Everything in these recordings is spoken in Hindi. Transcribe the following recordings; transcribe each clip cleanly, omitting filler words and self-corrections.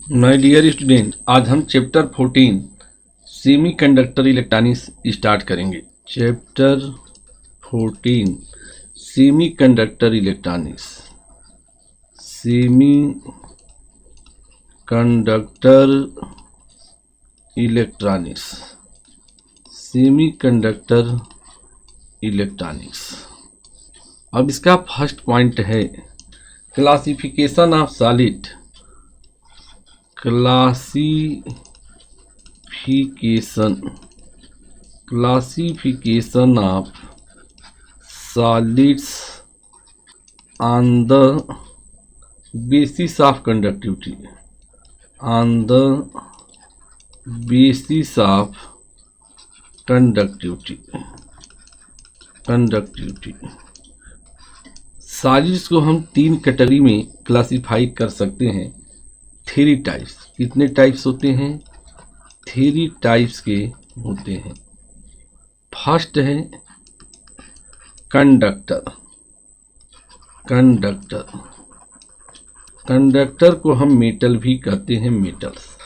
माय डियर स्टूडेंट, आज हम chapter 14 semiconductor electronics start करेंगे। Chapter 14 semiconductor electronics. Semiconductor electronics. Semiconductor electronics. अब इसका फर्स्ट पॉइंट है classification of solid. Classification of solids on the basis of conductivity. On the basis of conductivity. Solids को हम तीन कैटेगरी में क्लासिफाई कर सकते हैं। Three types. कितने टाइप्स होते हैं? थ्री टाइप्स के होते हैं। फर्स्ट है कंडक्टर। कंडक्टर को हम मेटल भी कहते हैं, metals.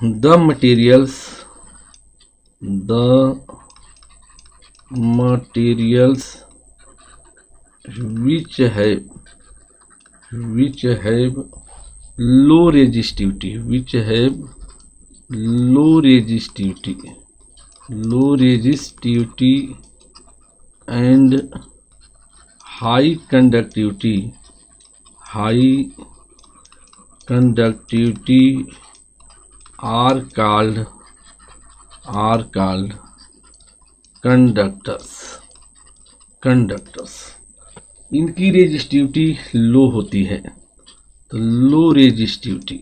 The materials which have low resistivity and high conductivity are called conductors। इनकी रेजिस्टिविटी लो होती है, तो लो रेजिस्टिविटी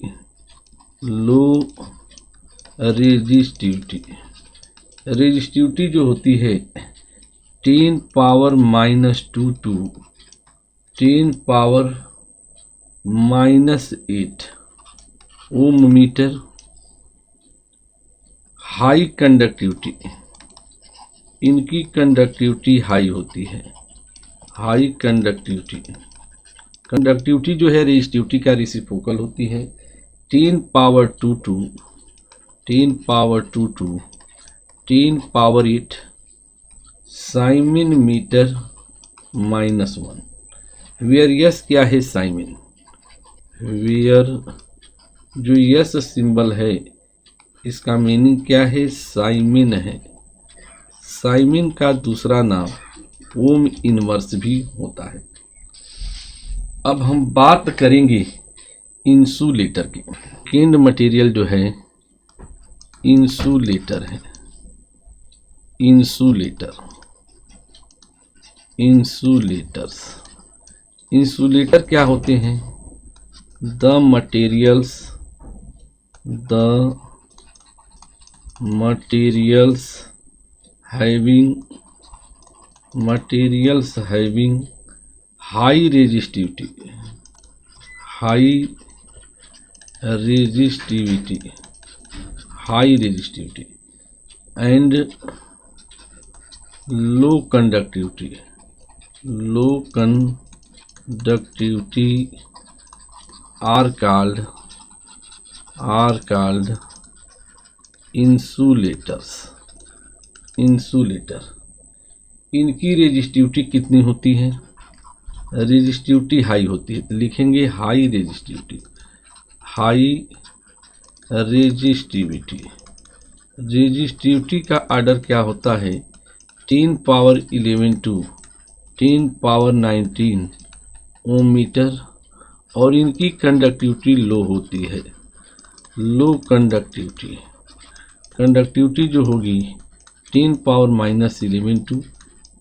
जो होती है 10 power -2 to 10 power -8 ohm metre. High conductivity, इनकी कंडक्टिविटी हाई होती है। हाई कंडक्टिविटी जो है रेजिस्टिविटी का रेसिप्रोकल होती है। 10 power 2 to 10 power 8 siemens metre -1। Where S क्या है? साइमिन। वेयर जो यस सिंबल है इसका मीनिंग क्या है? साइमिन है। साइमिन का दूसरा नाम ओम इनवर्स भी होता है। अब हम बात करेंगे इंसुलेटर की। सेकेंड मटेरियल जो है इंसुलेटर है। इंसुलेटर क्या होते हैं? The materials having high resistivity and low conductivity are called insulator. इनकी रेजिस्टिविटी कितनी होती है? रेजिस्टिविटी हाई होती है, तो लिखेंगे हाई रेजिस्टिविटी का ऑर्डर क्या होता है? 10 power 11 to 10 power 19 ohm metre. और इनकी कंडक्टिविटी लो होती है। लो कंडक्टिविटी जो होगी 10 पावर -11 to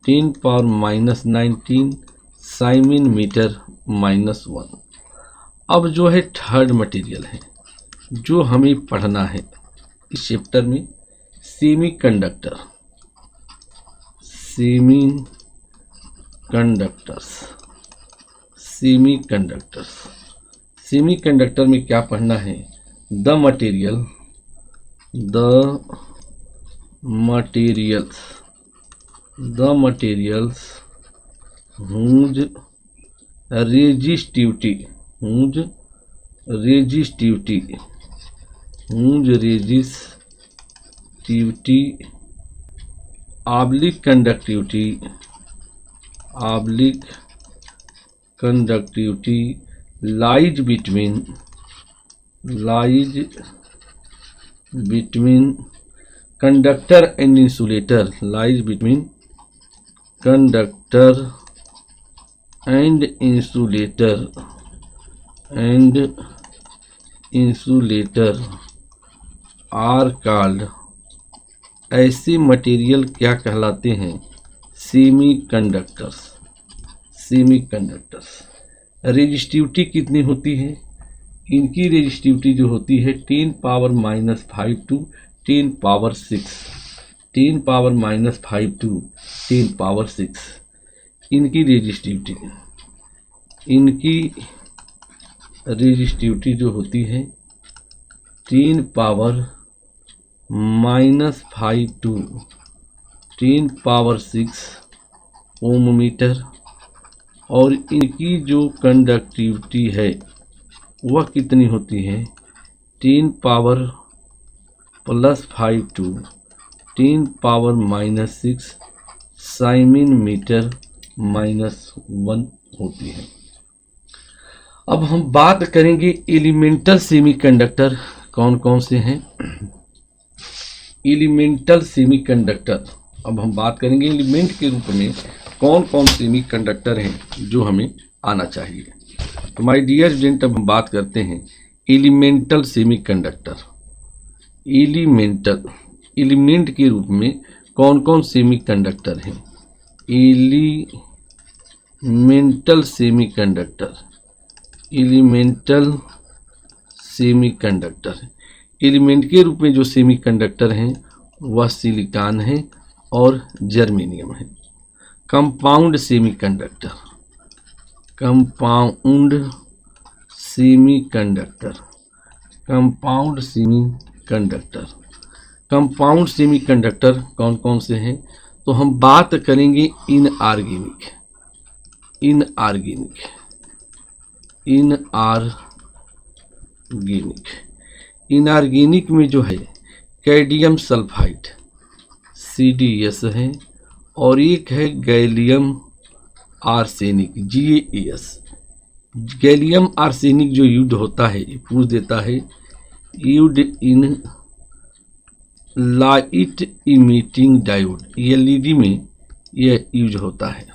10 पावर -19 साइमिन मीटर -1। अब जो है थर्ड मटेरियल है जो हमें पढ़ना है इस चैप्टर में, सेमी कंडक्टर में क्या पढ़ना है? The materials whose resistivity whose resistivity oblique conductivity lies between conductor and insulator, lies between conductor and insulator are called, ऐसे मटेरियल क्या कहलाते हैं? सेमीकंडक्टर्स। रेजिस्टिविटी कितनी होती है? इनकी रेजिस्टिविटी जो होती है 10 power -5 to 10 power 6, 10 power -5 to 10 power 6 इनकी रेजिस्टिविटी जो होती है 10 power -5 to 10 power 6 ohm metre, और इनकी जो कंडक्टिविटी है वह कितनी होती है? 10 पावर +5 टू 10 पावर -6 साइमिन मीटर -1 होती है। अब हम बात करेंगे एलिमेंटल सेमीकंडक्टर कौन कौन से हैं। एलिमेंटल सेमीकंडक्टर, अब हम बात करेंगे एलिमेंट के रूप में कौन कौन सेमीकंडक्टर हैं जो हमें आना चाहिए। तो माय डियर स्टूडेंट, अब हम बात करते हैं एलिमेंटल सेमीकंडक्टर। एलिमेंट के रूप में कौन कौन सेमीकंडक्टर हैं? एलिमेंटल सेमीकंडक्टर एलिमेंट के रूप में जो सेमीकंडक्टर हैं वह सिलिकॉन है और जर्मेनियम है। कंपाउंड सेमीकंडक्टर, कंपाउंड सेमीकंडक्टर कौन कौन से हैं? तो हम बात करेंगे इनऑर्गेनिक में जो है कैडमियम सल्फाइड CdS है, और एक है gallium arsenic GaAs। Gallium arsenic जो यूज होता है, पूछ देता है, use in light emitting diode LED में यह यूज होता है।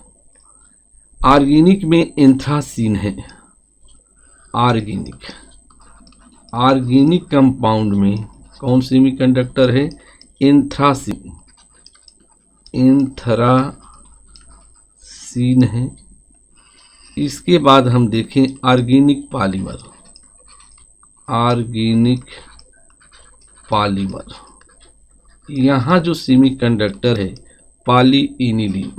ऑर्गेनिक में एंथ्रासीन है। ऑर्गेनिक कंपाउंड में कौन सेमीकंडक्टर है? एंथ्रासीन है। इसके बाद हम देखें ऑर्गेनिक पॉलीमर, यहाँ जो सेमीकंडक्टर है पॉलीइनिलीन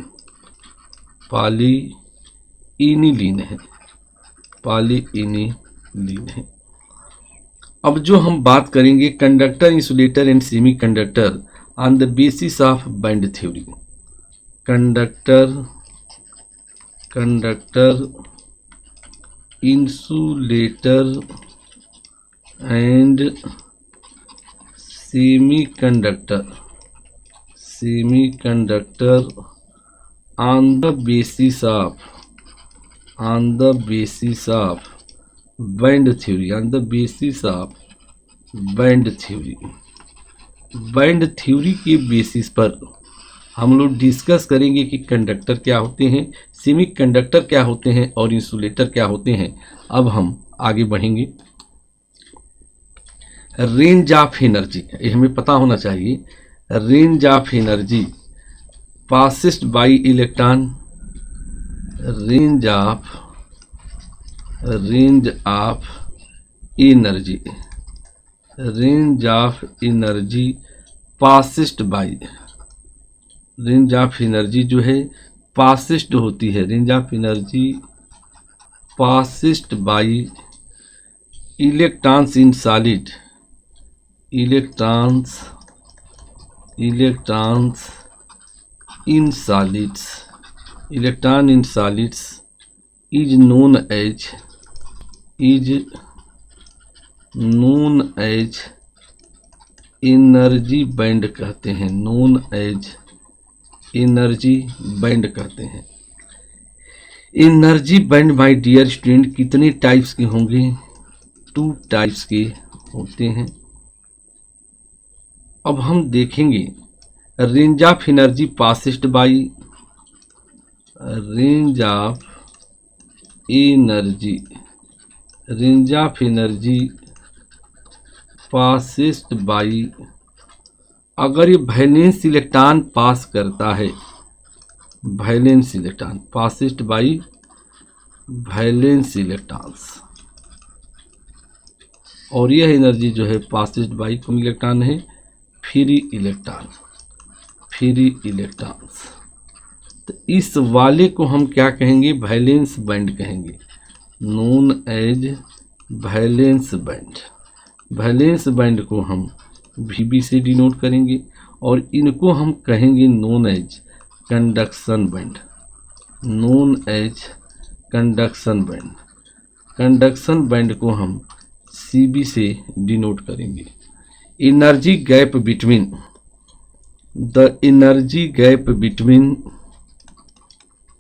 है। अब जो हम बात करेंगे conductor, insulator and semiconductor on the basis of band theory. Conductor, insulator and semiconductor on the basis of band theory के बेसिस पर हम लोग डिस्कस करेंगे कि कंडक्टर क्या होते हैं, सेमीकंडक्टर क्या होते हैं और इंसुलेटर क्या होते हैं। अब हम आगे बढ़ेंगे। रेंज ऑफ एनर्जी, ये हमें पता होना चाहिए। Range of energy possessed by electron, range of energy possessed by, range of energy जो है पासिस्ट होती है, range of energy possessed by electrons in solid, electrons in solids, electron in solids is known as energy band कहते हैं, नोन एज एनर्जी बैंड कहते हैं। Energy band my dear student कितने टाइप्स के होंगे? 2 टाइप्स के होते हैं। अब हम देखेंगे range of energy possessed by, range of energy, range of energy possessed by, अगर ये वैलेंस इलेक्ट्रॉन पास करता है, valence electron possessed by valence electrons, और यह एनर्जी जो है पासिस्ट बाई कौन इलेक्ट्रॉन है? Free electron, free electrons. तो इस वाले को हम क्या कहेंगे? वैलेंस बैंड कहेंगे, known as valence band. Valence band को हम VB से डिनोट करेंगे और इनको हम कहेंगे known as conduction band, known as conduction band. Conduction band को हम CB से डिनोट करेंगे। Energy gap between, the energy gap between,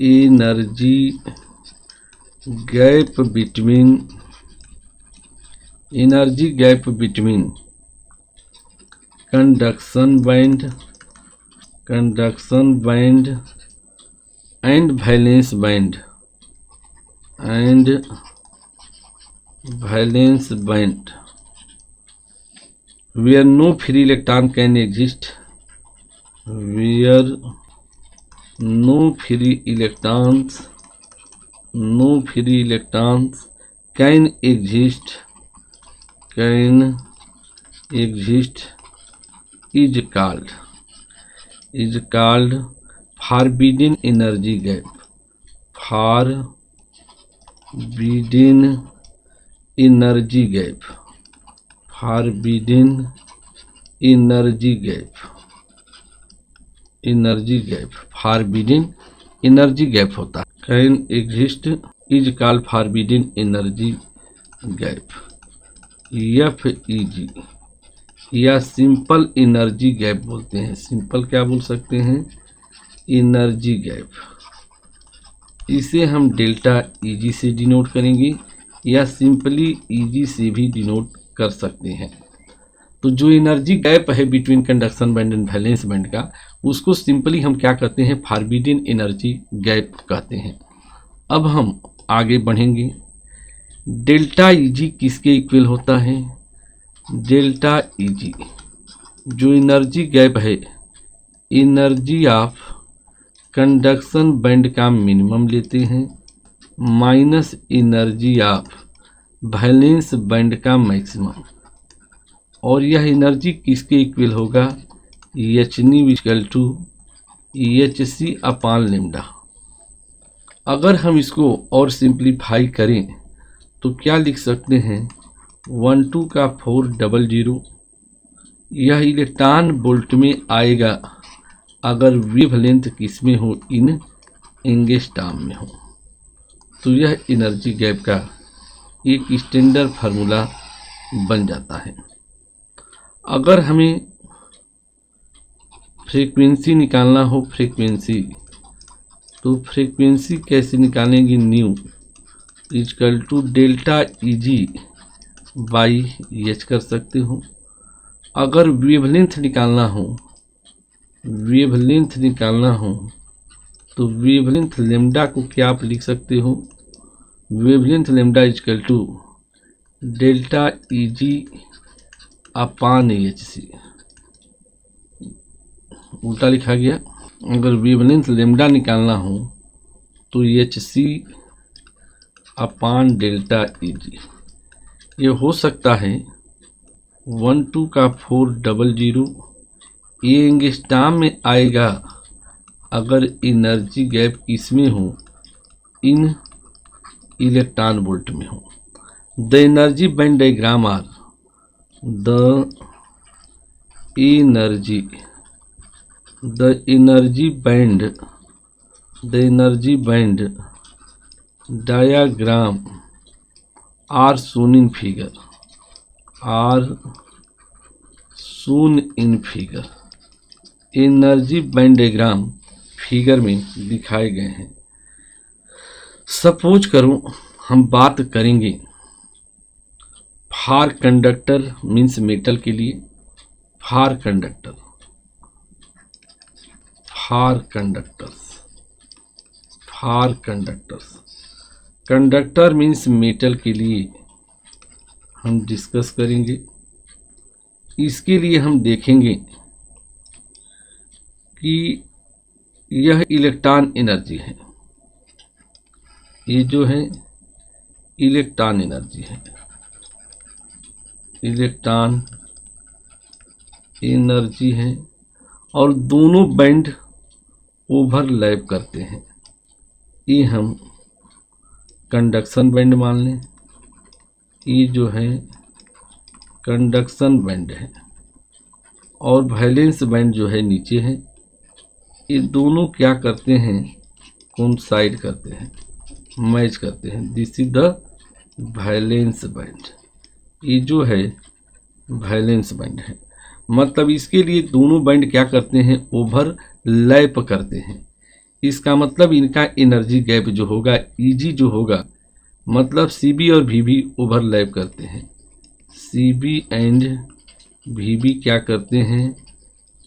energy gap between, energy gap between conduction band, conduction band and valence band, and valence band, where no free electron can exist, where no free electrons, no free electrons can exist, can exist, is called forbidden energy gap, forbidden energy gap, forbidden energy gap, energy gap, forbidden energy gap होता है, can exist is called forbidden energy gap, FEG या सिंपल एनर्जी गैप बोलते हैं। सिंपल क्या बोल सकते हैं? Energy gap. इसे हम डेल्टा EG से डिनोट करेंगे या सिंपली EG से भी डिनोट कर सकते हैं। तो जो एनर्जी गैप है between conduction band and valence band का, उसको सिंपली हम क्या कहते हैं? फॉरबिडन एनर्जी गैप कहते हैं। अब हम आगे बढ़ेंगे। डेल्टा EG किसके इक्वल होता है? डेल्टा EG जो एनर्जी गैप है, एनर्जी ऑफ कंडक्शन बैंड का मिनिमम लेते हैं minus energy of valence band का मैक्सिमम, और यह एनर्जी किसके इक्वल होगा? Hν equal to Hc upon lambda. अगर हम इसको और सिंप्लीफाई करें तो क्या लिख सकते हैं? 12 का 400, यह इलेक्ट्रॉन वोल्ट में आएगा अगर वेवलेंथ किस में हो? इन एंगस्ट्रॉम में हो। तो यह एनर्जी गैप का एक स्टैंडर्ड फार्मूला बन जाता है। अगर हमें फ्रीक्वेंसी निकालना हो, फ्रीक्वेंसी, तो फ्रीक्वेंसी कैसे निकालेंगे? Nu equal to delta EG by H कर सकते हो। अगर वेवलेंथ निकालना हो, वेवलेंथ निकालना हो तो वेवलेंथ लेमडा को क्या आप लिख सकते हो? Wavelength lambda equal to delta EG upon HC, उल्टा लिखा गया। अगर वेवलेंथ लेमडा निकालना हो तो HC अपान डेल्टा EG। ये हो सकता है 12 का 400, ये एंगस्ट्रॉम में आएगा अगर एनर्जी गैप किसमें हो? इन इलेक्ट्रॉन वोल्ट में हो। The energy band diagram are, the energy band diagram are shown in figure, are shown in figure, energy band diagram figure में दिखाए गए हैं। सपोज करो हम बात करेंगे फार कंडक्टर मीन्स मेटल के लिए, फार कंडक्टर्स, कंडक्टर मीन्स मेटल के लिए हम डिस्कस करेंगे। इसके लिए हम देखेंगे कि यह इलेक्ट्रॉन एनर्जी है, ये जो है इलेक्ट्रॉन एनर्जी है, इलेक्ट्रॉन एनर्जी है, और दोनों बैंड ओवरलैप करते हैं। ये हम कंडक्शन बैंड मान लें, ये जो है कंडक्शन बैंड है, और वैलेंस बैंड जो है नीचे है। ये दोनों क्या करते हैं, कोइंसाइड करते हैं, मैच करते हैं। This is the valence band, ये जो है वैलेंस बैंड है। मतलब इसके लिए दोनों बैंड क्या करते हैं, ओवरलैप करते हैं। इसका मतलब इनका एनर्जी गैप जो होगा, ईजी जो होगा, मतलब सीबी और वीबी ओवरलैप करते हैं। सीबी एंड वीबी क्या करते हैं,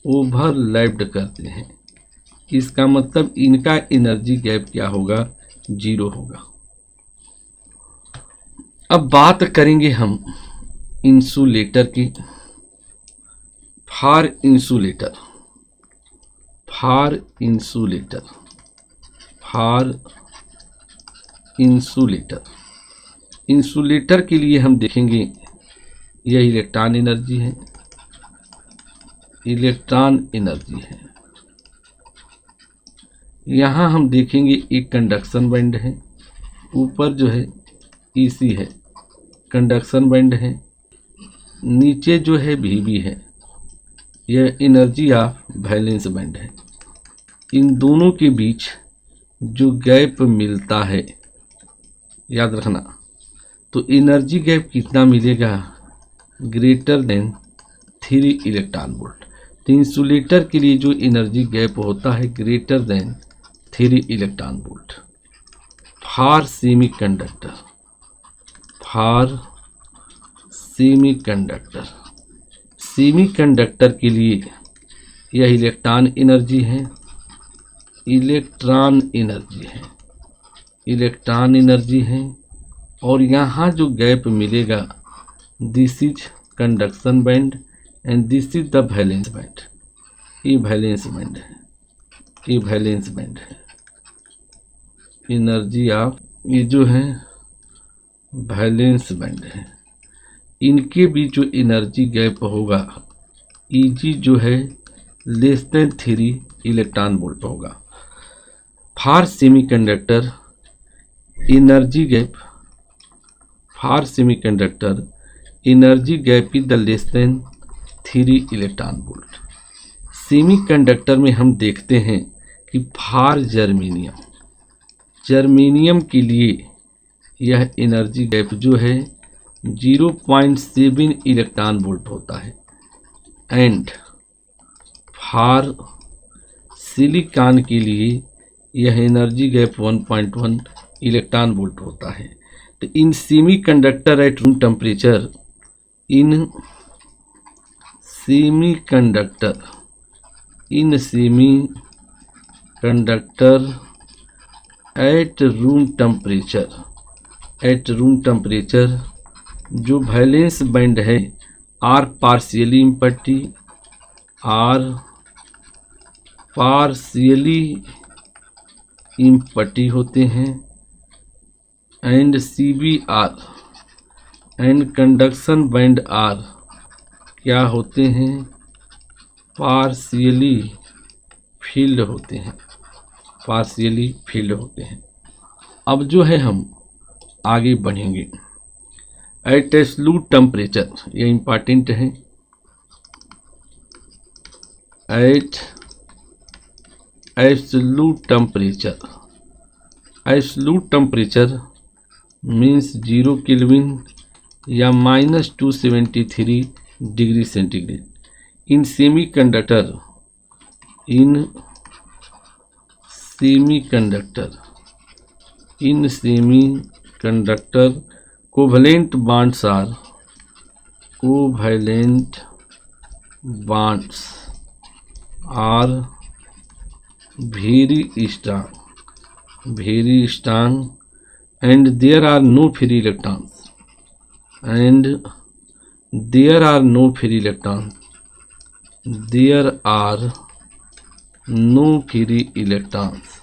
ओवरलैप्ड करते हैं। इसका मतलब इनका एनर्जी गैप क्या होगा, 0 होगा। अब बात करेंगे हम इंसुलेटर की। फार इंसुलेटर, इंसुलेटर के लिए हम देखेंगे यह इलेक्ट्रॉन एनर्जी है, यहाँ हम देखेंगे एक कंडक्शन बैंड है, ऊपर जो है ईसी है, कंडक्शन बैंड है, नीचे जो है वीबी है, यह एनर्जी ऑफ वैलेंस बैंड है। इन दोनों के बीच जो गैप मिलता है, याद रखना, तो एनर्जी गैप कितना मिलेगा, ग्रेटर देन 3 इलेक्ट्रॉन वोल्ट। तो इंसुलेटर के लिए जो एनर्जी गैप होता है ग्रेटर देन 3 इलेक्ट्रॉन वोल्ट। फार सेमीकंडक्टर के लिए यह इलेक्ट्रॉन एनर्जी है, और यहाँ जो गैप मिलेगा, this is conduction band and this is the valence band. ये वैलेंस बैंड है, एनर्जी ऑफ, ये जो है वैलेंस बैंड है। इनके बीच जो एनर्जी गैप होगा, ईजी जो है लेस देन 3 इलेक्ट्रॉन वोल्ट होगा। For semiconductor energy gap is the less than 3 electron volt. Semiconductor में हम देखते हैं कि फार जर्मेनियम के लिए यह एनर्जी गैप जो है 0.7 इलेक्ट्रॉन वोल्ट होता है, एंड फार सिलिकॉन के लिए यह एनर्जी गैप 1.1 इलेक्ट्रॉन वोल्ट होता है। तो in semiconductor at room temperature, at room temperature जो वैलेंस बैंड है आर पार्शियली इम्पटी होते हैं, and CBR and conduction band are क्या होते हैं, पार्शियली फील्ड होते हैं। अब जो है हम आगे बढ़ेंगे। एट एब्सोल्यूट टेम्परेचर, ये इम्पॉर्टेंट है, at absolute temperature means 0 kelvin या -273 degree centigrade. in semiconductor covalent bonds are very strong and there are no free electrons there are no free electrons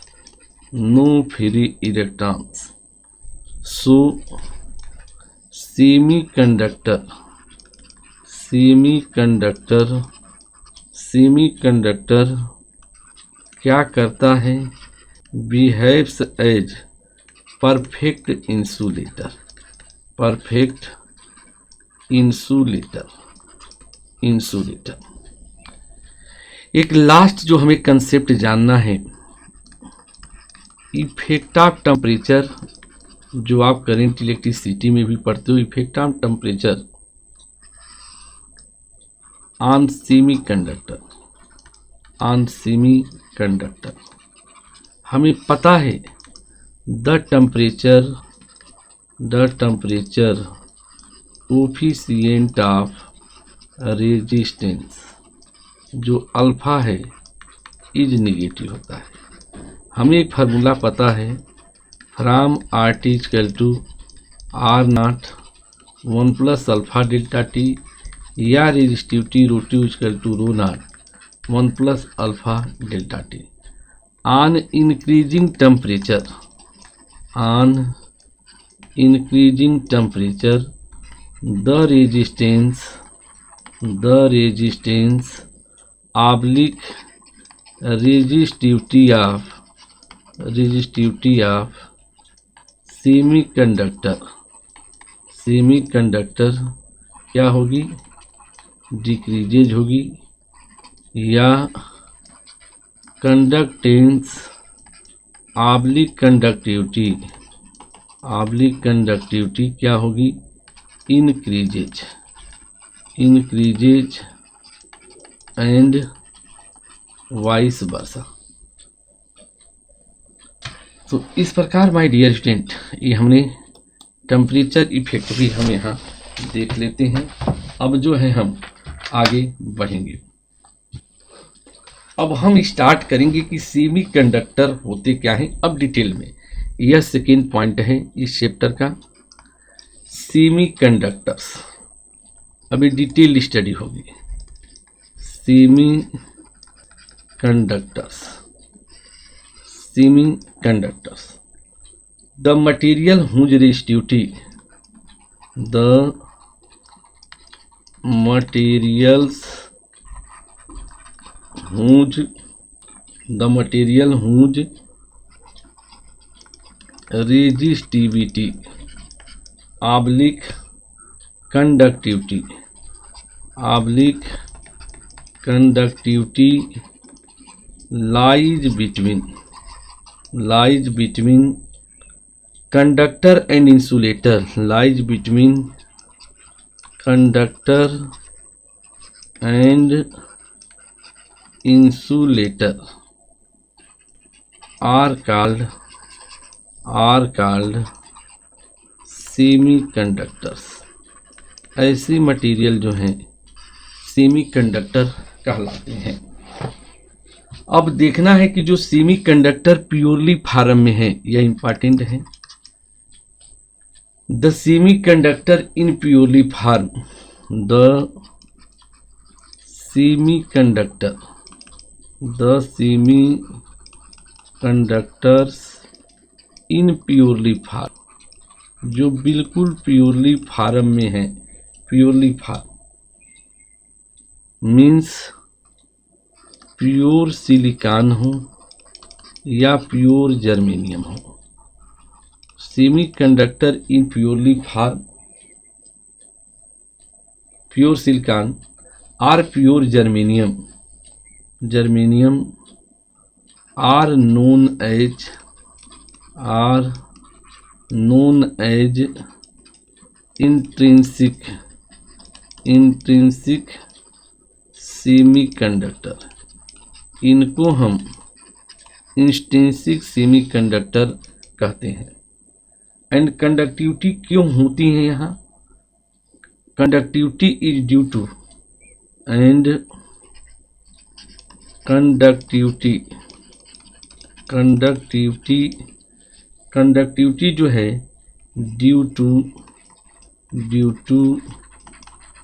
so semiconductor क्या करता है? behaves as perfect insulator एक लास्ट जो हमें कंसेप्ट जानना है, इफेक्ट ऑफ टेम्परेचर, जो आप करंट इलेक्ट्रिसिटी में भी पढ़ते हो, effect of temperature on semiconductor. हमें पता है the temperature coefficient of resistance जो अल्फा है इज निगेटिव होता है। हमें एक फार्मूला पता है from R T equal to R naught 1 plus alpha delta T या resistivity rho to equal to rho naught 1 plus alpha delta T. On increasing temperature the resistance oblique resistivity of semiconductor क्या होगी? डिक्रीजेज होगी या कंडक्टेंस ऑब्लिक कंडक्टिविटी क्या होगी? Increases and vice versa. तो इस प्रकार माय डियर स्टूडेंट, ये हमने टेम्परेचर इफेक्ट भी हम यहाँ देख लेते हैं। अब जो है हम आगे बढ़ेंगे। अब हम स्टार्ट करेंगे कि सेमीकंडक्टर होते क्या हैं अब डिटेल में। यह सेकेंड पॉइंट है इस चैप्टर का, सेमीकंडक्टर्स। अभी डिटेल स्टडी होगी semiconductors. The material whose resistivity resistivity oblique conductivity lies between conductor and insulator, lies between conductor and insulator are called semiconductors. ऐसे मटेरियल जो हैं सेमीकंडक्टर कहलाते हैं। अब देखना है कि जो सेमीकंडक्टर प्योरली फॉर्म में है, यह इंपॉर्टेंट है। The semiconductor in purely form, the semiconductors in purely form, जो बिल्कुल प्योरली फॉर्म में है, purely form means pure silicon हो या प्योर जर्मेनियम हो। Semiconductor in purely form, pure silicon और pure germanium are known as intrinsic semiconductor, इनको हम इंस्ट्रिंसिक सेमीकंडक्टर कहते हैं। एंड कंडक्टिविटी क्यों होती है यहाँ? Conductivity is due to and conductivity जो है due to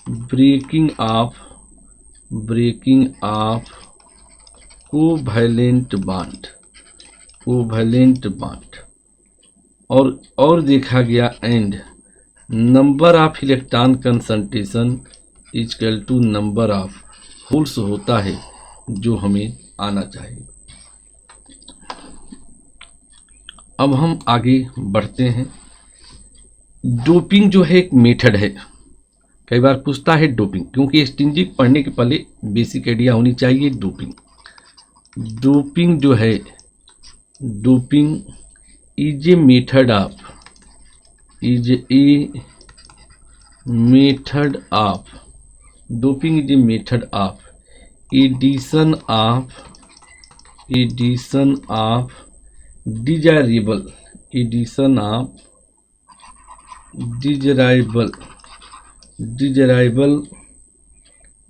breaking of covalent bond और देखा गया and number of electron concentration equal to number of holes होता है जो हमें आना चाहिए। अब हम आगे बढ़ते हैं। डोपिंग जो है एक मेथड है, कई बार पूछता है डोपिंग, क्योंकि एक्सट्रिंसिक पढ़ने के पहले बेसिक आइडिया होनी चाहिए। डोपिंग जो है, doping is a method of doping is a method of addition of desirable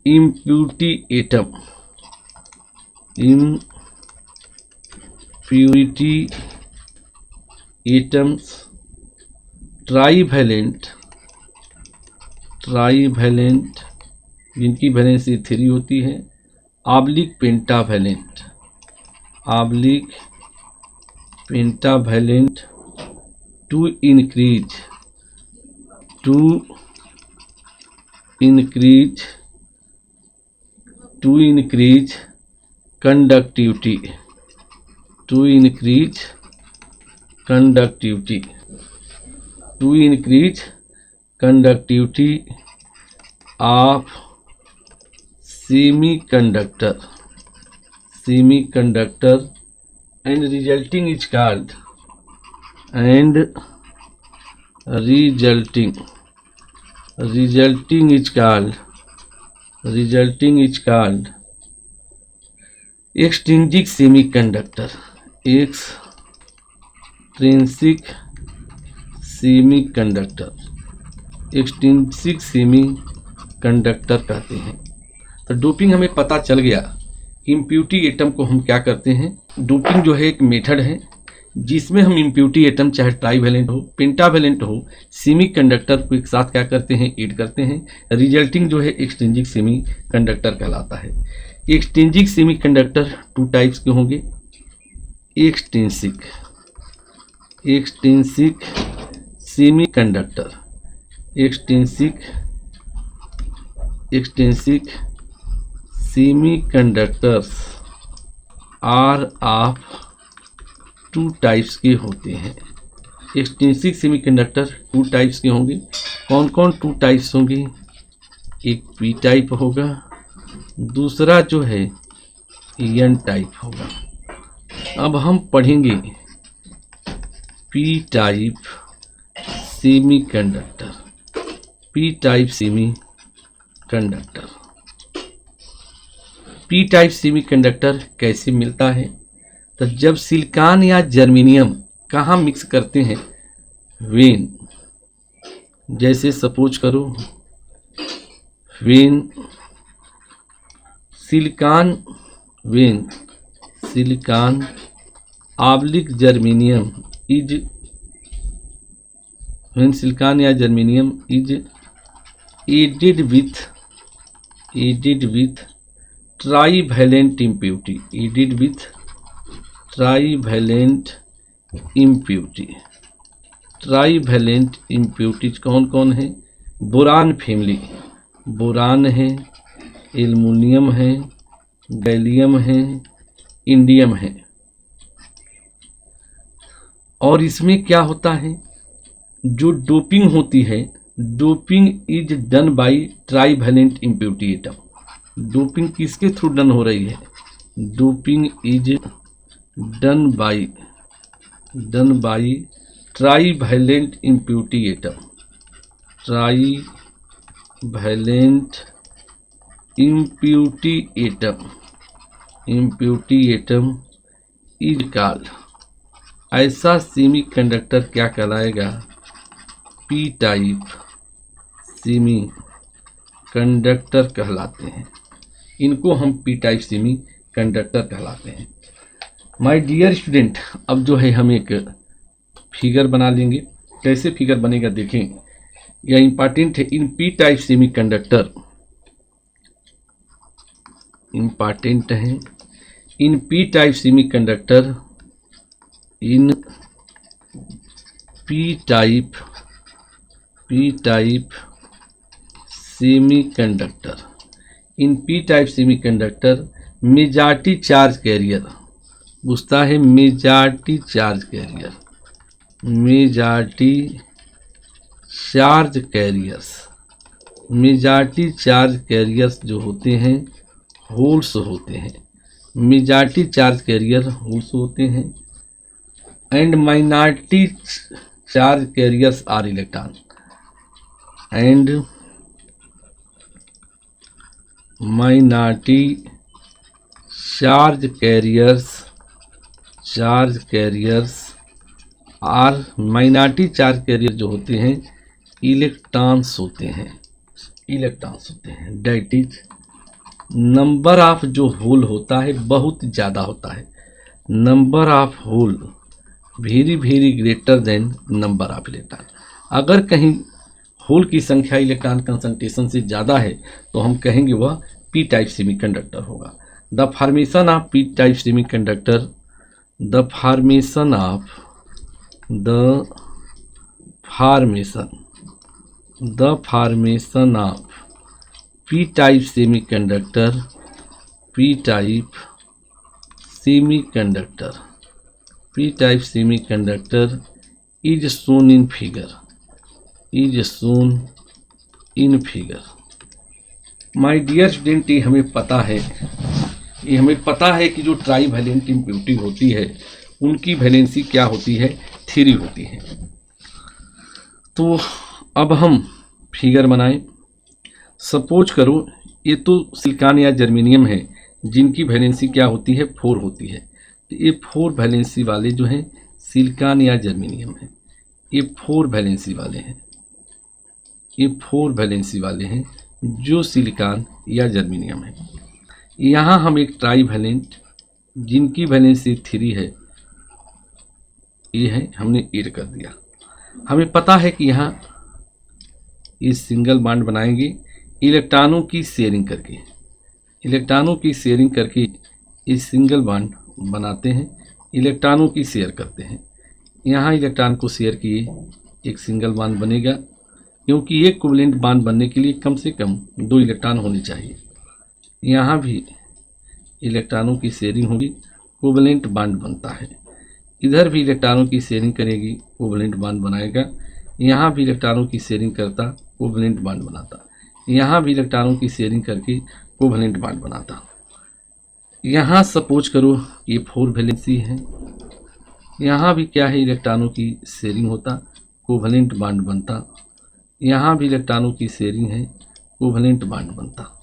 impurity atoms trivalent जिनकी वैलेंसी 3 होती है, oblique pentavalent to increase conductivity of semiconductor and resulting is called extrinsic semiconductor कहते हैं। तो डोपिंग हमें पता चल गया कि इम्प्यूरिटी एटम को हम क्या करते हैं। डोपिंग जो है एक मेथड है जिसमें हम इम्प्यूरिटी एटम चाहे ट्राईवैलेंट हो, पेंटावैलेंट हो, सेमीकंडक्टर को एक साथ क्या करते हैं, ऐड करते हैं। रिजल्टिंग जो है एक्सट्रिंसिक सेमीकंडक्टर कहलाता है। एक्सट्रिंसिक सेमीकंडक्टर 2 टाइप्स के होंगे। Extrinsic semiconductor semiconductors are of 2 types के होते हैं। एक्सट्रिंसिक सेमीकंडक्टर 2 टाइप्स के होंगे। कौन कौन 2 टाइप्स होंगे? एक पी टाइप होगा, दूसरा जो है एन टाइप होगा। अब हम पढ़ेंगे P type semiconductor. P type semiconductor कैसे मिलता है? तो जब सिलिकॉन या जर्मेनियम कहाँ मिक्स करते हैं? वेन, जैसे सपोज करो when silicon oblique germanium is when silicon या germanium is added with trivalent impurities कौन कौन है? बोरान फैमिली, बोरान है, एल्युमिनियम है, गैलियम है, इंडियम है। और इसमें क्या होता है, जो डोपिंग होती है, doping is done by trivalent impurity atom. Doping किसके थ्रू डन हो रही है? Doping is done by trivalent impurity atom. Trivalent impurity atom is called, ऐसा सेमी कंडक्टर क्या कहलाएगा? पी टाइप सेमी कंडक्टर कहलाते हैं। इनको हम पी टाइप सेमी कंडक्टर कहलाते हैं। माय डियर स्टूडेंट, अब जो है हम एक फिगर बना लेंगे। कैसे फिगर बनेगा देखें, यह इंपॉर्टेंट है। In P type semiconductor important है। In P type semiconductor, in P type semiconductor, in P type semiconductor majority charge carrier, पूछता है majority charge carrier, majority charge carriers, majority charge carriers जो होते हैं होल्स होते हैं, मेजॉरिटी चार्ज कैरियर होल्स होते हैं। And minority charge carriers are electron, and minority charge carriers are, minority charge carrier जो होते हैं इलेक्ट्रॉन्स होते हैं, दैट इज नंबर ऑफ जो होल होता है बहुत ज़्यादा होता है, number of hole very very greater than number of electron. अगर कहीं होल की संख्या इलेक्ट्रॉन कंसंट्रेशन से ज़्यादा है तो हम कहेंगे वह पी टाइप सेमीकंडक्टर होगा। The formation of P type semiconductor, the formation of P type semiconductor, P type semiconductor is shown in figure, my dear student, ये हमें पता है कि जो ट्राई वैलेंट इम्प्योरिटी होती है उनकी वैलेंसी क्या होती है? 3 होती है। तो अब हम फिगर बनाएं। सपोज करो ये तो सिलिकॉन या जर्मेनियम है जिनकी वैलेंसी क्या होती है? 4 होती है। तो ये 4 वैलेंसी वाले जो हैं सिलिकॉन या जर्मेनियम है, ये 4 वैलेंसी वाले हैं, ये 4 वैलेंसी वाले हैं जो सिलिकॉन या जर्मेनियम है। यहाँ हम एक ट्राई वैलेंट जिनकी वैलेंसी 3 है, ये है, हमने ऐड कर दिया। हमें पता है कि यहाँ ये सिंगल बॉन्ड बनाएंगे इलेक्ट्रॉनों की शेयरिंग करके, इस सिंगल बॉन्ड बनाते हैं, इलेक्ट्रॉनों की शेयर करते हैं। यहाँ इलेक्ट्रॉन को शेयर किए एक सिंगल बॉन्ड बनेगा, क्योंकि एक कोवलेंट बॉन्ड बनने के लिए कम से कम 2 इलेक्ट्रॉन होने चाहिए। यहाँ भी इलेक्ट्रॉनों की शेयरिंग होगी, कोवलेंट बॉन्ड बनता है। इधर भी इलेक्ट्रॉनों की शेयरिंग करेगी, कोवलेंट बॉन्ड बनाएगा। यहाँ भी इलेक्ट्रॉनों की शेयरिंग करता, कोवलेंट बॉन्ड बनाता। यहाँ भी इलेक्ट्रॉनों की शेयरिंग करके कोवलेंट बॉन्ड बनाता। यहाँ सपोज करो ये 4 वैलेंसी है, यहाँ भी क्या है, इलेक्ट्रॉनों की शेयरिंग होता, कोवलेंट बॉन्ड बनता। यहाँ भी इलेक्ट्रॉनों की शेयरिंग है, कोवलेंट बॉन्ड बनता।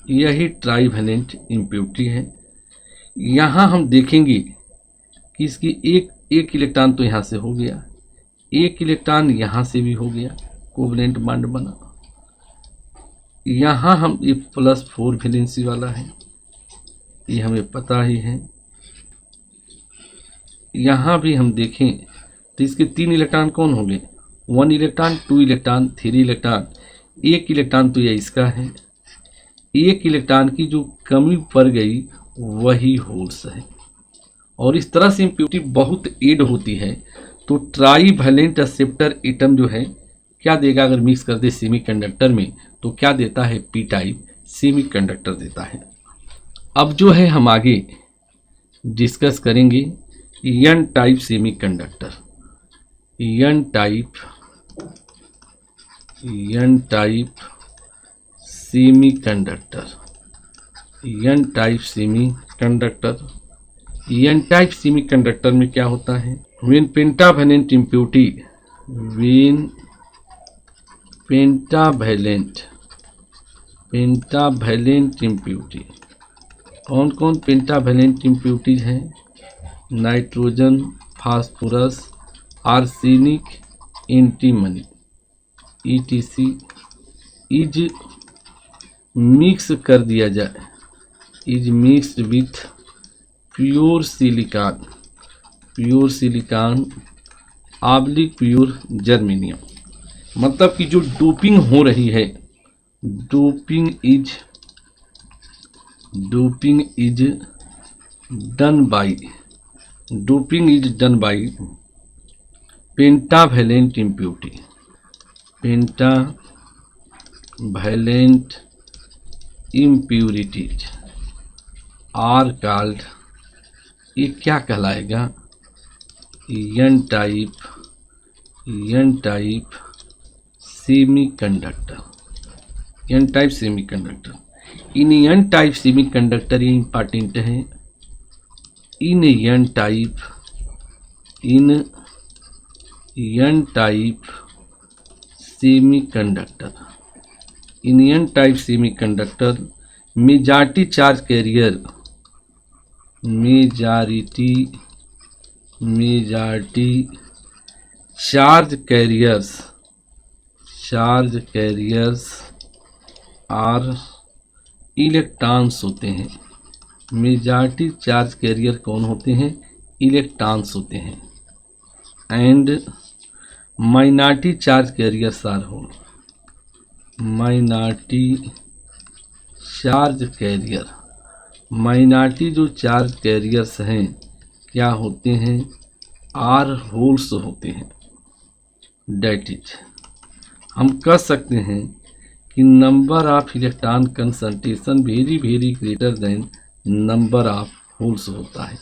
यही ट्राई वैलेंट इम्प्योरिटी है। यहाँ हम देखेंगे कि इसकी एक इलेक्ट्रॉन तो यहाँ से हो गया, एक इलेक्ट्रॉन यहाँ से भी हो गया, कोवलेंट बॉन्ड बना। यहाँ हम ये +4 वैलेंसी वाला है, ये हमें पता ही है। यहाँ भी हम देखें तो इसके 3 इलेक्ट्रॉन कौन होंगे? 1 इलेक्ट्रॉन, 2 इलेक्ट्रॉन, 3 इलेक्ट्रॉन। एक इलेक्ट्रॉन तो यह इसका है, एक इलेक्ट्रॉन की जो कमी पड़ गई वही होल्स है। और इस तरह से इम्प्योरिटी बहुत ऐड होती है। तो ट्राई वैलेंट एक्सेप्टर एटम जो है क्या देगा? अगर मिक्स कर दे सेमीकंडक्टर में तो क्या देता है? पी टाइप सेमीकंडक्टर देता है। अब जो है हम आगे डिस्कस करेंगे N type semiconductor, N type semiconductor, N type semiconductor. N type semiconductor में क्या होता है? When pentavalent impurity, when pentavalent impurity. कौन कौन पेंटावैलेंट इम्प्योरिटीज हैं? Nitrogen, phosphorus, arsenic, antimony, ETC is mix कर दिया जाए, is mixed with pure silicon oblique pure germanium. मतलब कि जो डोपिंग हो रही है, doping is done by pentavalent impurities are called, ये क्या कहलाएगा? N type semiconductor. इन एन टाइप सेमीकंडक्टर, ये इंपॉर्टेंट है। In N type semiconductor majority charge carriers are electrons होते हैं। मेजॉरिटी चार्ज कैरियर कौन होते हैं? इलेक्ट्रॉन्स होते हैं। And minority charge carriers are hole. Minority जो चार्ज कैरियर्स हैं क्या होते हैं? आर होल्स होते हैं। डेट इज, हम कह सकते हैं कि number of electron concentration very greater than number of holes होता है।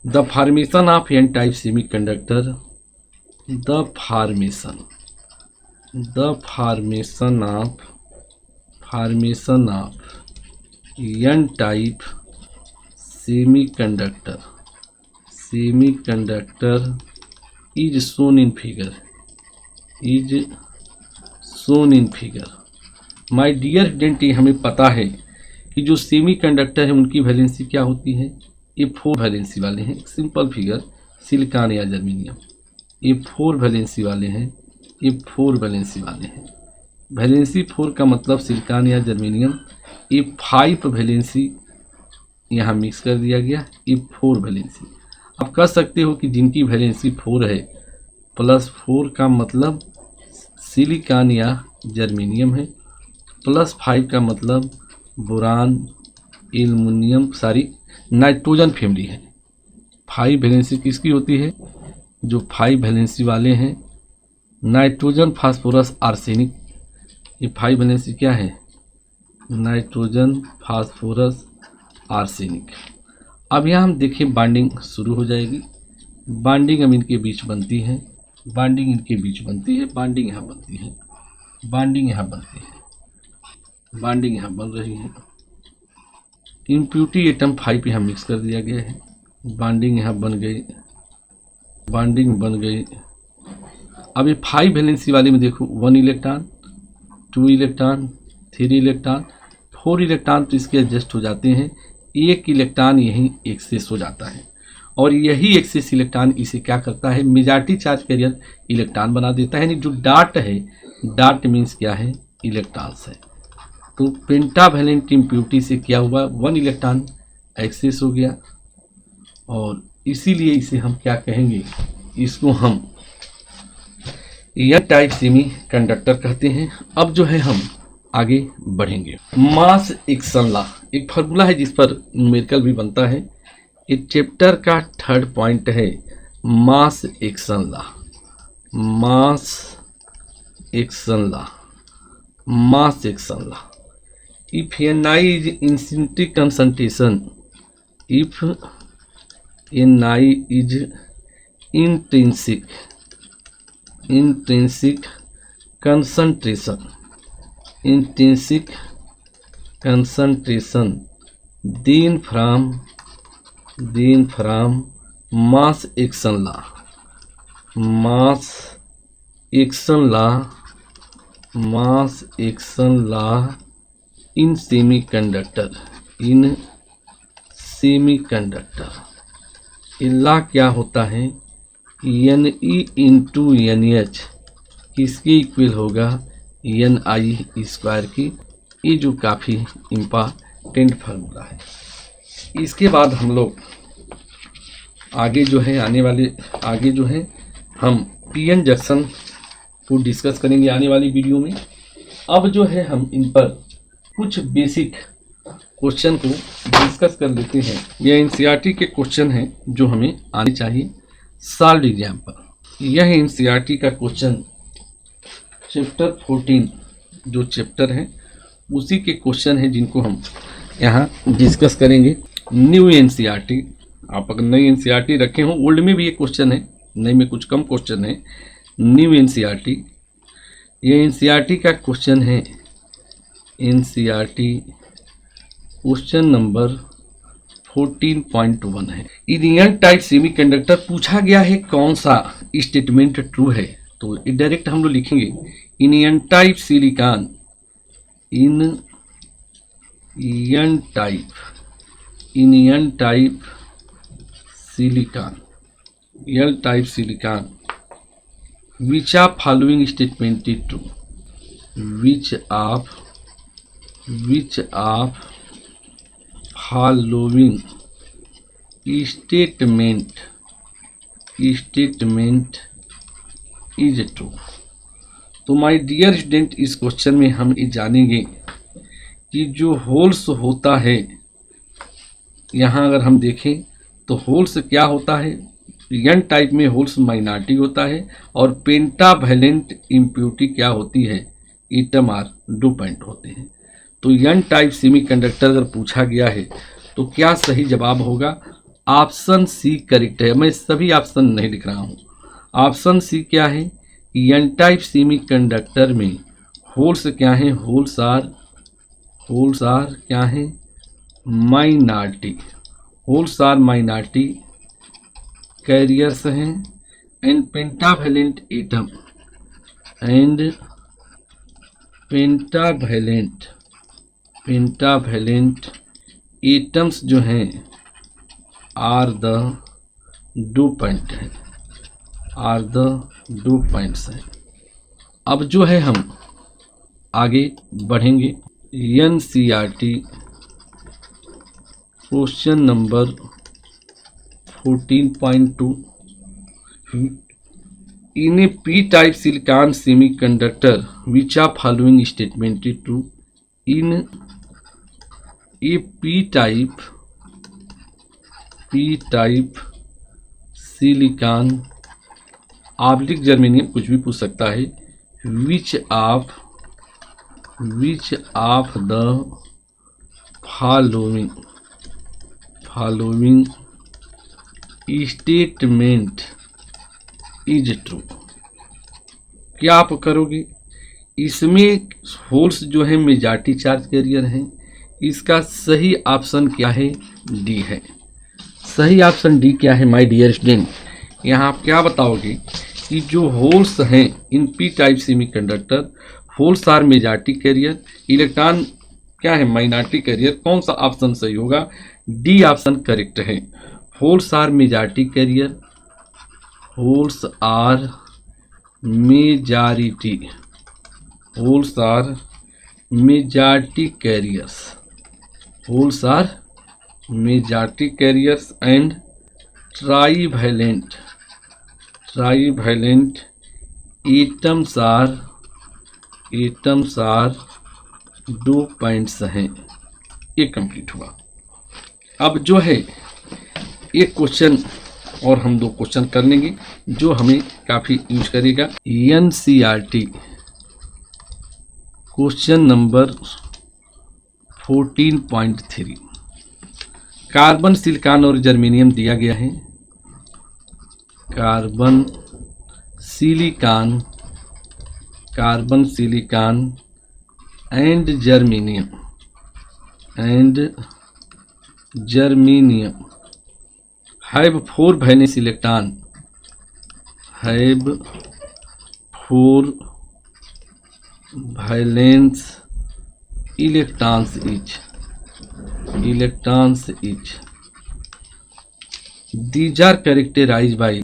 The formation of n type semiconductor, the formation of n type semiconductor is shown in figure। My dear student, हमें पता है कि जो सेमीकंडक्टर है उनकी वैलेंसी क्या होती है? ये 4 वैलेंसी वाले हैं। सिंपल फिगर, सिलिकॉन या जर्मेनियम। ये 4 वैलेंसी वाले हैं, ये 4 वैलेंसी वाले हैं। वैलेंसी 4 का मतलब सिलिकॉन या जर्मेनियम। ये 5 वैलेंसी यहाँ मिक्स कर दिया गया, ये 4 वैलेंसी। आप कह सकते हो कि जिनकी वैलेंसी 4 है +4 का मतलब सिलिकॉन या जर्मेनियम है, +5 का मतलब बोरान, एल्युमिनियम, नाइट्रोजन फैमिली है। 5 वैलेंसी किसकी होती है? जो 5 वैलेंसी वाले हैं, नाइट्रोजन, फास्फोरस, आर्सेनिक। ये 5 वैलेंसी क्या है? Nitrogen, phosphorus, arsenic. अब यहाँ हम देखें बॉन्डिंग शुरू हो जाएगी। बॉन्डिंग अब इनके बीच बनती है, बॉन्डिंग यहाँ बनती है, बॉन्डिंग यहाँ बन रही है। इम्प्योरिटी एटम 5 यहाँ मिक्स कर दिया गया है, बॉन्डिंग यहाँ बन गई। अब ये 5 वैलेंसी वाले में देखो, 1 इलेक्ट्रॉन, 2 इलेक्ट्रॉन, 3 इलेक्ट्रॉन, 4 इलेक्ट्रॉन तो इसके एडजस्ट हो जाते हैं। 1 इलेक्ट्रॉन यहीं एक्सेस हो जाता है, और यही एक्सेस इलेक्ट्रॉन इसे क्या करता है? मेजॉरिटी चार्ज कैरियर इलेक्ट्रॉन बना देता है। यानी जो डार्ट है, डार्ट मीन्स क्या है? इलेक्ट्रॉन्स है। तो पेंटावैलेंट इम्प्योरिटी से क्या हुआ? 1 इलेक्ट्रॉन एक्सेस हो गया, और इसीलिए इसे हम क्या कहेंगे? इसको हम एन टाइप सेमी कंडक्टर कहते हैं। अब जो है हम आगे बढ़ेंगे। मास एक्शन लॉ एक फार्मूला है जिस पर न्यूमेरिकल भी बनता है। इस चैप्टर का 3rd पॉइंट है मास action law. If Ni is intrinsic concentration, if Ni is intrinsic concentration, then from mass action law mass action law in semiconductor, in semiconductor. ये लॉ क्या होता है, n e into n h किसके इक्वल होगा, एन आई स्क्वायर की। ये जो काफ़ी इम्पॉर्टेंट फार्मूला है। इसके बाद हम लोग आगे जो है हम पीएन जंक्शन को डिस्कस करेंगे आने वाली वीडियो में। अब जो है हम इन पर कुछ बेसिक क्वेश्चन को डिस्कस कर लेते हैं। यह एनसीईआरटी के क्वेश्चन हैं जो हमें आने चाहिए सॉल्व एग्जाम पर। यह एनसीईआरटी का क्वेश्चन चैप्टर 14 जो चैप्टर है उसी के क्वेश्चन है जिनको हम यहाँ डिस्कस करेंगे। न्यू एनसीईआरटी, आप अगर नई एनसीईआरटी रखे हो, ओल्ड में भी ये क्वेश्चन है, नई में कुछ कम क्वेश्चन है। न्यू एनसीईआरटी, ये एनसीईआरटी का क्वेश्चन है, एनसीईआरटी क्वेश्चन नंबर 14.1 है। इन टाइप सेमीकंडक्टर पूछा गया है कौन सा स्टेटमेंट ट्रू है, तो डायरेक्ट हम लोग लिखेंगे N type silicon, N type silicon, L type silicon which of following statement is true, which of following statement is true. तो माय डियर स्टूडेंट, इस क्वेश्चन में हम ये जानेंगे कि जो होल्स होता है, यहाँ अगर हम देखें तो होल्स क्या होता है, एन टाइप में होल्स माइनॉरिटी होता है और पेंटावैलेंट इम्प्योरिटी क्या होती है, एटम आर डोपेंट होते हैं। तो एन टाइप सेमीकंडक्टर अगर पूछा गया है तो क्या सही जवाब होगा, ऑप्शन सी करेक्ट है। मैं सभी ऑप्शन नहीं लिख रहा हूँ, ऑप्शन सी क्या है, एन टाइप सेमीकंडक्टर में होल्स क्या है, होल्स आर क्या है, minority, holes are minority carriers हैं and pentavalent atom, and pentavalent atoms जो हैं आर द डोपेंट हैं, आर द डोपेंट्स हैं। अब जो है हम आगे बढ़ेंगे। NCERT question number 14.2, in a P type silicon semiconductor which of following statement is true, in a P type silicon oblique germanium, कुछ भी पूछ सकता है, which of the following statement is true. क्या आप करोगे, इसमें होल्स जो है मेजॉरिटी चार्ज कैरियर हैं, इसका सही ऑप्शन क्या है, डी है। सही ऑप्शन डी क्या है माय डियर स्टूडेंट, यहाँ आप क्या बताओगे कि जो होल्स हैं in P type semiconductor, holes are majority carrier, electron क्या है, माइनॉरिटी कैरियर। कौन सा ऑप्शन सही होगा, डी ऑप्शन करेक्ट है। Holes are majority carrier, holes are majority, holes are majority carriers, holes are majority carriers and trivalent atoms are dopants हैं। ये कंप्लीट हुआ। अब जो है एक क्वेश्चन और हम दो क्वेश्चन कर लेंगे जो हमें काफ़ी यूज करेगा। NCERT question number 14.3, carbon silicon और जर्मेनियम दिया गया है। Carbon silicon and germanium have 4 valence electron, have 4 valence electrons each these are characterized by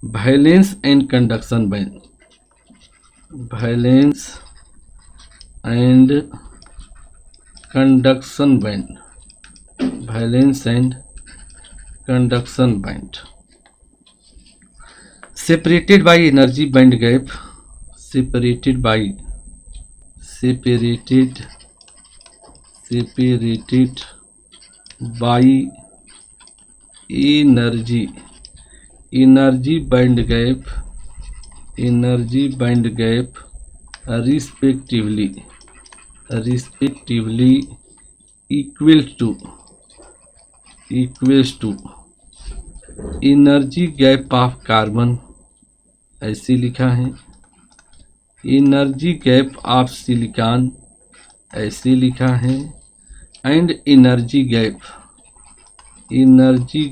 valence and conduction band valence and conduction band separated by energy band gap separated by energy band gap respectively equals to energy gap of carbon ऐसे लिखा है, energy gap of silicon ऐसे लिखा है, and energy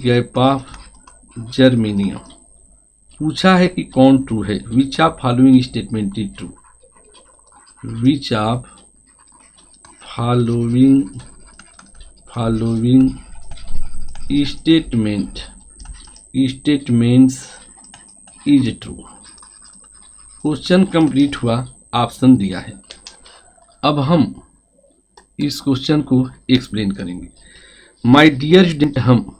gap of germanium. पूछा है कि कौन ट्रू है, विच of following statement is true, which of following statements is true. Question complete हुआ, ऑप्शन दिया है। अब हम इस क्वेश्चन को एक्सप्लेन करेंगे। माय डियर स्टूडेंट, हम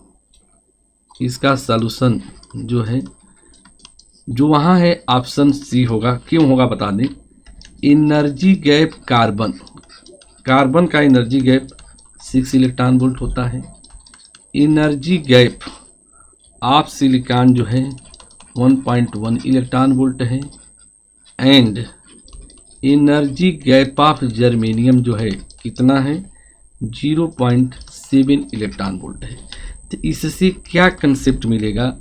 इसका सॉल्यूशन जो है, जो वहाँ है ऑप्शन सी होगा। क्यों होगा बता दें। एनर्जी गैप कार्बन का एनर्जी गैप 6 इलेक्ट्रॉन वोल्ट होता है। एनर्जी गैप ऑफ सिलिकॉन जो है 1.1 इलेक्ट्रॉन वोल्ट है। And energy gap of germanium जो है कितना है, 0.7 इलेक्ट्रॉन वोल्ट है। तो इससे क्या कंसेप्ट मिलेगा,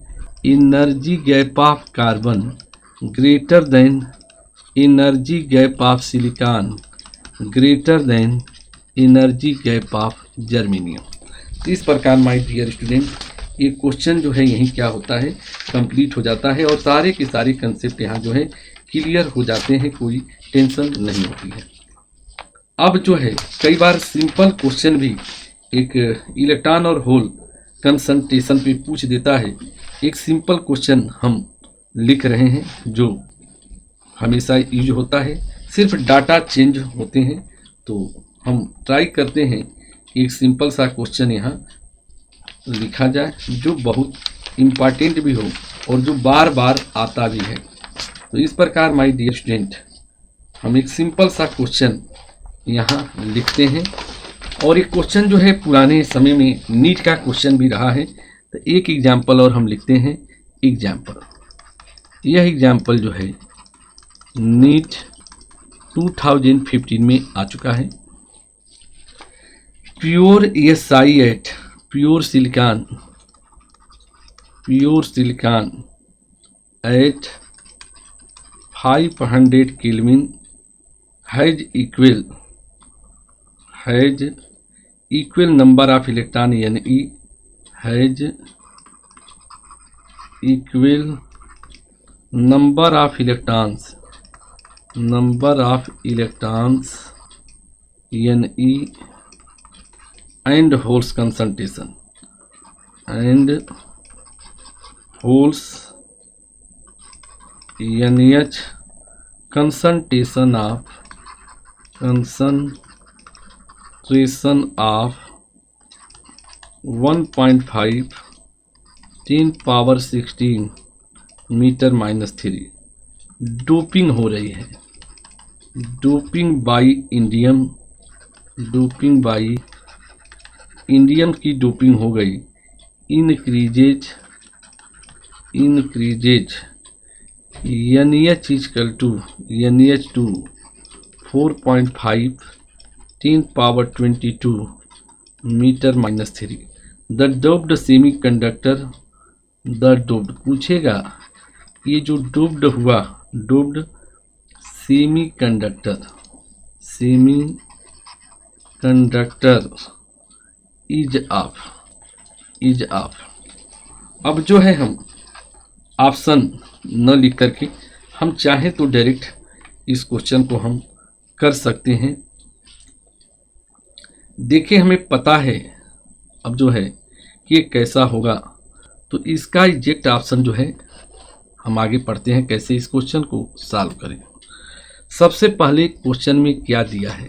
energy gap of carbon greater than energy gap of silicon greater than energy gap of germanium. इस प्रकार माय डियर स्टूडेंट, ये क्वेश्चन जो है यही क्या होता है, कंप्लीट हो जाता है और सारे के सारे कंसेप्ट यहाँ जो है क्लियर हो जाते हैं, कोई टेंशन नहीं होती है। अब जो है कई बार सिंपल क्वेश्चन भी एक इलेक्ट्रॉन और होल कंसंट्रेशन पे पूछ देता है। एक सिंपल क्वेश्चन हम लिख रहे हैं जो हमेशा यूज होता है, सिर्फ डाटा चेंज होते हैं। तो हम ट्राई करते हैं एक सिंपल सा क्वेश्चन यहाँ लिखा जाए जो बहुत इम्पॉर्टेंट भी हो और जो बार बार आता भी है। तो इस प्रकार माय डियर स्टूडेंट, हम एक सिंपल सा क्वेश्चन यहाँ लिखते हैं। और एक क्वेश्चन जो है पुराने समय में नीट का क्वेश्चन भी रहा है। तो एक एग्जाम्पल और हम लिखते हैं एग्जाम्पल। यह एग्जाम्पल जो है नीट 2015 में आ चुका है। Pure SI at pure silicon at 500 kelvin has equal number of electron Ne has equal number of electrons Ne and holes concentration NH concentration of 1.5 10⁻16 metre -3 doping हो रही है। डोपिंग बाई इंडियम की डोपिंग हो गई। Increases NH equal to NH2 4.5 10⁻22 metre -3। The doped semiconductor पूछेगा ये जो डोप्ड हुआ, doped semiconductor conductor is of. अब जो है हम ऑप्शन न लिख करके हम चाहें तो डायरेक्ट इस क्वेश्चन को हम कर सकते हैं। देखिए हमें पता है अब जो है कि ये कैसा होगा, तो इसका एग्जैक्ट ऑप्शन जो है हम आगे पढ़ते हैं कैसे इस क्वेश्चन को सॉल्व करें। सबसे पहले क्वेश्चन में क्या दिया है,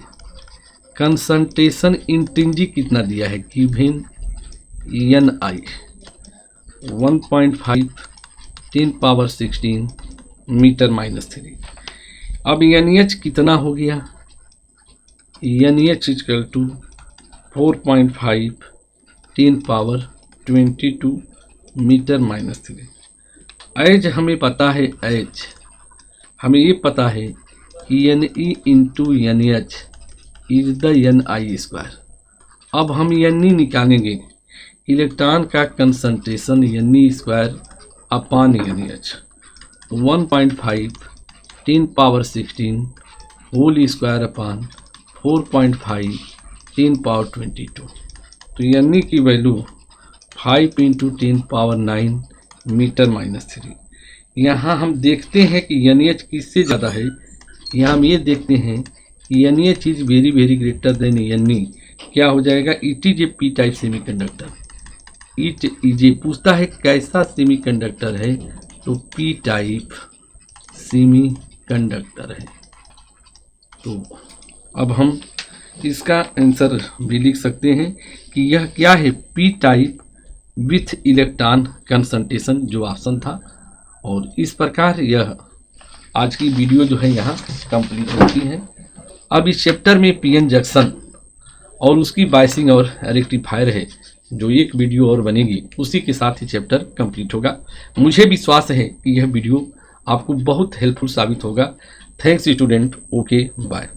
कंसंट्रेशन इंट्रिंसिक कितना दिया है, गिवन Ni 1.5 10⁻16 मीटर-3। अब NH कितना हो गया, NH इक्वल टू 4.5 10⁻22 मीटर-3। एज हमें पता है, एज हमें ये पता है कि Ne into NH is the Ni square. अब हम Ne निकालेंगे, इलेक्ट्रॉन का concentration Ne square upon NH 1.5 10⁻16 hole square upon 4.5 10⁻22। तो Ne की वैल्यू 5 इंटू 10⁻9 मीटर-3। यहाँ हम देखते हैं कि NH किससे ज़्यादा है, यहाँ हम ये देखते हैं कि NH is very very greater then Ne। क्या हो जाएगा, it is a P type semiconductor. It is a पूछता है कैसा सेमीकंडक्टर है, तो पी टाइप सेमीकंडक्टर है। तो अब हम इसका आंसर भी लिख सकते हैं कि यह क्या है, P type with electron concentration, जो ऑप्शन था। और इस प्रकार यह आज की वीडियो जो है यहाँ कंप्लीट होती है। अब इस चैप्टर में पीएन जंक्शन और उसकी बायसिंग और रेक्टिफायर है, जो एक वीडियो और बनेगी, उसी के साथ ही चैप्टर कंप्लीट होगा। मुझे विश्वास है कि यह वीडियो आपको बहुत हेल्पफुल साबित होगा। Thanks student, okay bye.